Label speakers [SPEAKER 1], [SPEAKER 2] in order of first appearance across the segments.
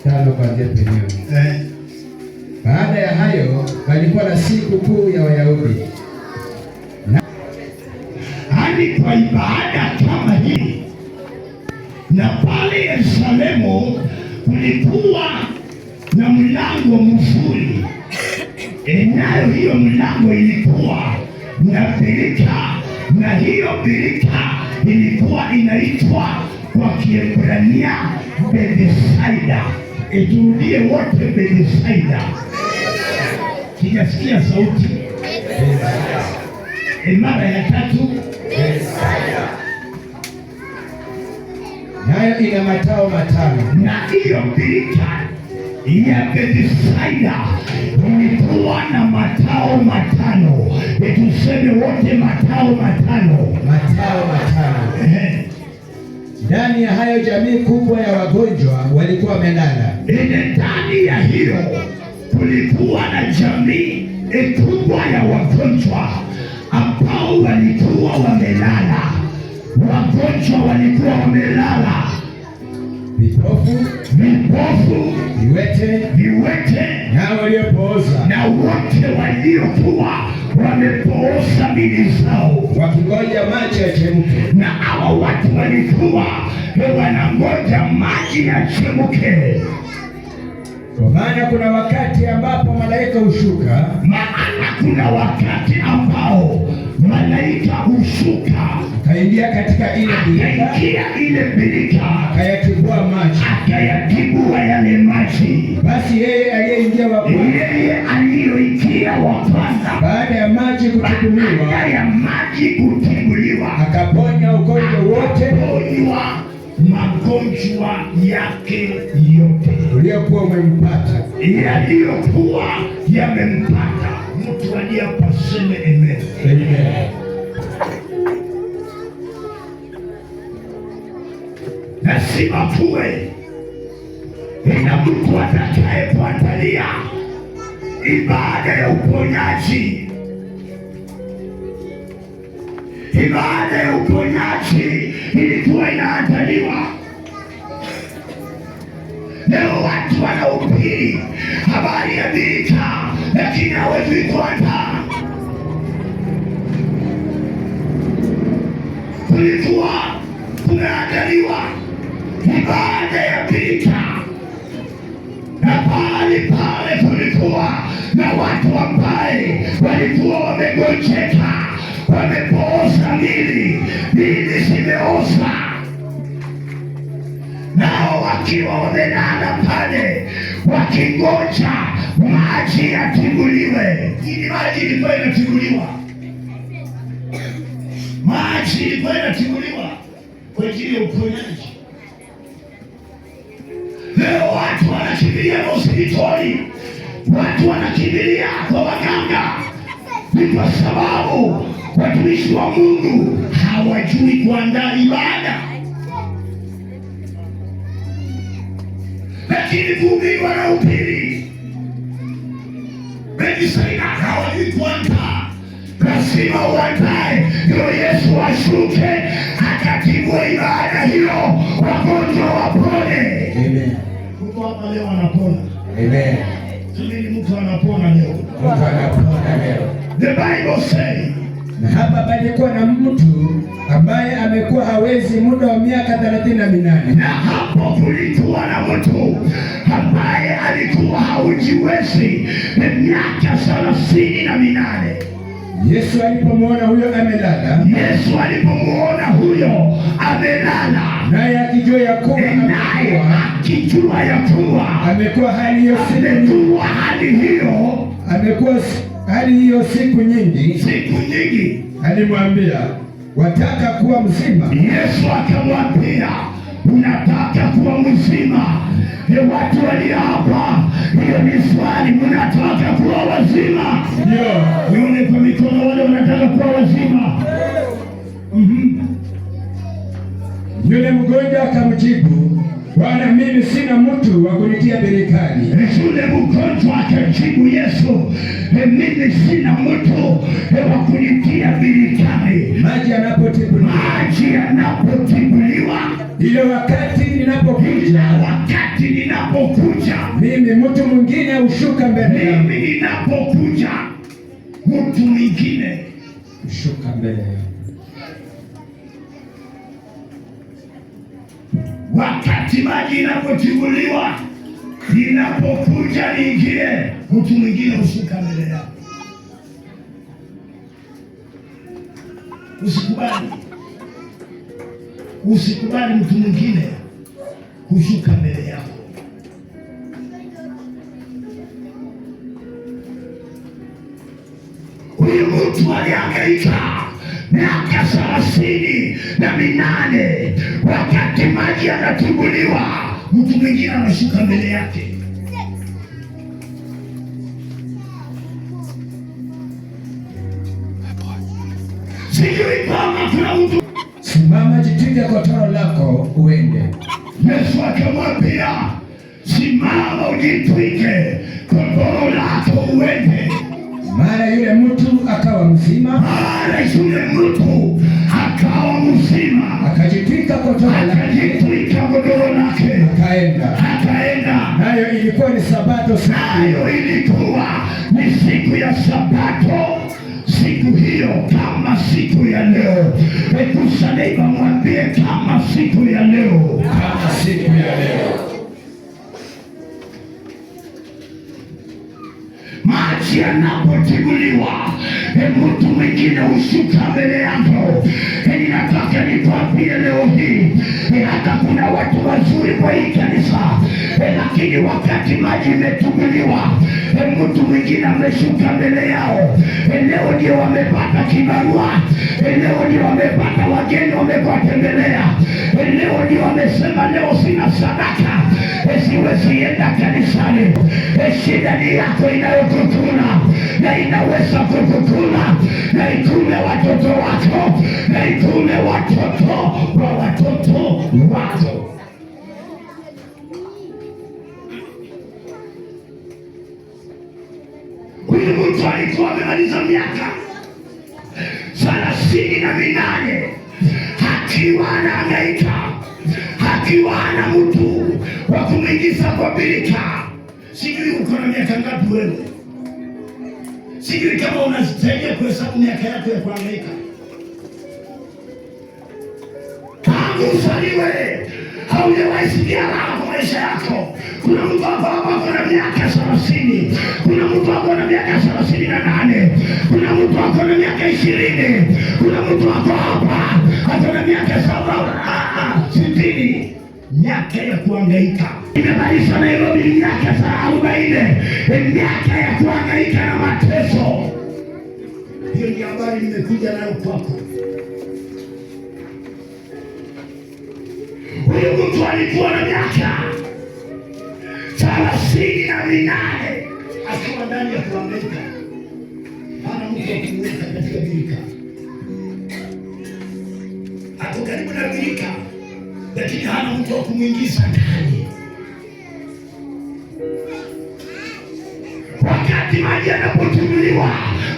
[SPEAKER 1] 5 kuanzia penyewe. Baada ya hayo palikuwa na siku kuu ya Wayahudi.
[SPEAKER 2] Hadi kwa ibada kama hii, na pale Yerusalemu kulikuwa na mlango mzuri, nayo hiyo mlango ilikuwa na birika, na hiyo birika ilikuwa inaitwa kwa Kiebrania Bethsaida. Turudie wote, Bethsaida. Sijasikia sauti. Mara ya tatu, Bethsaida.
[SPEAKER 1] Nayo ina matao 5.
[SPEAKER 2] Na hiyo birika ya Bethsaida ilikuwa na matao 5. Tuseme wote matao 5.
[SPEAKER 1] Matao 5. Ndani ya hayo jamii kubwa ya wagonjwa walikuwa wamelala.
[SPEAKER 2] Ndani ya hiyo kulikuwa na jamii kubwa ya wagonjwa ambao walikuwa wamelala. Wagonjwa walikuwa wamelala,
[SPEAKER 1] vipofu,
[SPEAKER 2] viwete,
[SPEAKER 1] na waliopooza,
[SPEAKER 2] na wote waliokuwa wamepooza mili zao,
[SPEAKER 1] wakingoja maji yachemke.
[SPEAKER 2] Na hawa watu walikuwa wanangoja maji yachemke.
[SPEAKER 1] Kwa maana kuna wakati ambapo malaika hushuka,
[SPEAKER 2] kuna wakati ambao malaika hushuka
[SPEAKER 1] akaingia katika ile birika, akayatibua maji,
[SPEAKER 2] akayatibua yale maji.
[SPEAKER 1] Basi yeye aliyoingia wa kwanza, baada ya maji kutibuliwa, akaponya ugonjwa wote,
[SPEAKER 2] magonjwa yake yote
[SPEAKER 1] uliokuwa umempata,
[SPEAKER 2] yaliyokuwa yamempata. Mtu aliyepaseme amen.
[SPEAKER 1] Amen.
[SPEAKER 2] Lazima tuwe na mtu atakayekuandalia ibada ya uponyaji. Ibada ya uponyaji ilikuwa inaandaliwa. Leo watu wanahubiri habari ya birika, lakini hawezi kuandaa. Kulikuwa kumeandaliwa ibada ya birika, na pale kulikuwa na watu ambaye walikuwa wamegonjeka, wamepooza mili zimeoza, nao wakiwa wamelala pale wakingoja maji yatibuliwe. Ili maji ilikuwa inatibuliwa, maji ilikuwa inatibuliwa kwa ajili ya uponyaji. Leo watu wanakimbilia hospitali, watu wanakimbilia kwa waganga. Ni kwa sababu watumishi wa Mungu hawajui kuandaa ibada. Lakini kuhubiri wanahubiri, Bethsaida hawajui kuandaa. Lazima uandae ndio Yesu ashuke akatibua ibada hiyo, wagonjwa wapone.
[SPEAKER 1] Amen.
[SPEAKER 2] Mtu hapa leo anapona.
[SPEAKER 1] Amen.
[SPEAKER 2] Sisi mtu anapona leo.
[SPEAKER 1] Mtu anapona leo.
[SPEAKER 2] The Bible says,
[SPEAKER 1] na hapa palikuwa na mtu ambaye amekuwa hawezi muda wa miaka 38.
[SPEAKER 2] Na hapo kulikuwa na mtu ambaye alikuwa haujiwezi miaka 38.
[SPEAKER 1] Yesu alipomuona huyo amelala, naye akijua ya kuwa amekuwa hali hiyo siku nyingi, alimwambia, wataka kuwa mzima?
[SPEAKER 2] Yesu akamwambia, unataka kuwa mzima? Watu walio hapa, hiyo ni swali, mnataka kuwa wazima?
[SPEAKER 1] Ndio.
[SPEAKER 2] Nione kwa mikono wale wanataka kuwa wazima.
[SPEAKER 1] Yule mgonjwa akamjibu, Bwana, mimi sina mtu wa kunitia birikani.
[SPEAKER 2] Yule mgonjwa akajibu Yesu, mimi sina mtu wa kunitia birikani.
[SPEAKER 1] Maji yanapotibuliwa,
[SPEAKER 2] ile wakati ninapokuja, ninapokuja,
[SPEAKER 1] mimi mtu mwingine hushuka mbele yangu.
[SPEAKER 2] Mimi ninapokuja, mtu mwingine
[SPEAKER 1] hushuka mbele yangu.
[SPEAKER 2] Wakati maji inapotibuliwa, ninapokuja niingie, mtu mwingine hushuka mbele yangu. Usikubali mtu mwingine kushuka mbele yako. Huyu mtu alihangaika miaka 38, wakati maji yanatibuliwa, mtu mwingine anashuka mbele yake. Sijui kama kuna mtu.
[SPEAKER 1] Simama, jitwike godoro lako uende.
[SPEAKER 2] Yesu akamwambia, simama ujitwike godoro lako uende.
[SPEAKER 1] Mara yule mtu akawa mzima, akajitwika godoro lake, akaenda. Nayo ilikuwa ni Sabato,
[SPEAKER 2] siku ya Sabato. Siku hiyo kama siku ya leo, ekusaneba mwambie kama siku ya leo,
[SPEAKER 1] kama siku ya leo.
[SPEAKER 2] Maji yanapotibuliwa, mtu mwingine hushuka mbele yako. Ninataka nikwambie leo hii, hata kuna watu wazuri kwa hii kanisa, lakini wakati maji imetibuliwa, mtu mwingine ameshuka mbele yao. Leo ndio wamepata kibarua, leo ndio wamepata wageni wamekuwatembelea, leo ndio wamesema leo sina sadaka, siwezi enda kanisani. Shida ni yako inayokukula na inaweza kukukula na ikule watoto wako na ikule watoto wa watoto wako. Huyu mtu alikuwa amemaliza miaka 38 akiwa anahangaika, akiwa ana mtu wa kumwingiza kwa birika. Sijui uko na miaka ngapi wewe, sijui kama unasaidia kuhesabu miaka yako ya kuhangaika. Tangu uzaliwe haujawahi sikia raha kwa maisha yako. Kuna mtu hapa ako na miaka 30, kuna mtu ako na miaka 38, kuna mtu ako na miaka 20, kuna mtu ako hapa ako na miaka 60. Miaka ya kuhangaika imebadilisha Nairobi, miaka 40, miaka ya kuhangaika na mateso. Hiyo ni habari nimekuja nayo kwako. Huyu mtu alikuwa na miaka 38 akiwa ndani ya kuhangaika, hana mtu wa kumweka katika birika. Ako karibu na birika, lakini hana mtu wa kumwingiza ndani. Wakati maji yanapotibuliwa,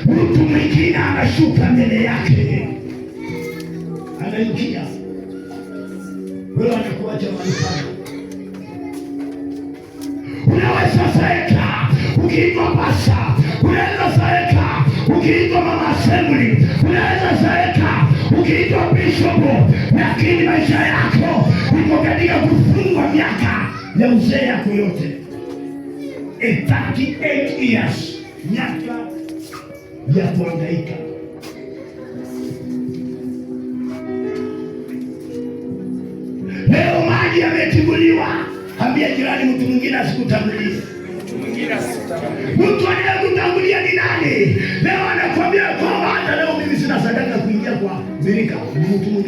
[SPEAKER 2] mtu mwingine anashuka mbele yake, anaingia. Wewe anakuacha mahali pale. Unaweza saeka ukiitwa pasa, unaweza saeka ukiitwa mama assembly, unaweza saeka ukiitwa bishop, lakini maisha yako iko katika kufungwa miaka ya uzee yako yote. 38 years, miaka ya kuhangaika. Leo maji yametibuliwa, ambia jirani, mtu mwingine asikutangulie. Mtu anayekutangulia ni nani? Leo anakuambia kwamba hata leo mimi sina sadaka kuingia kwa birika. Mtu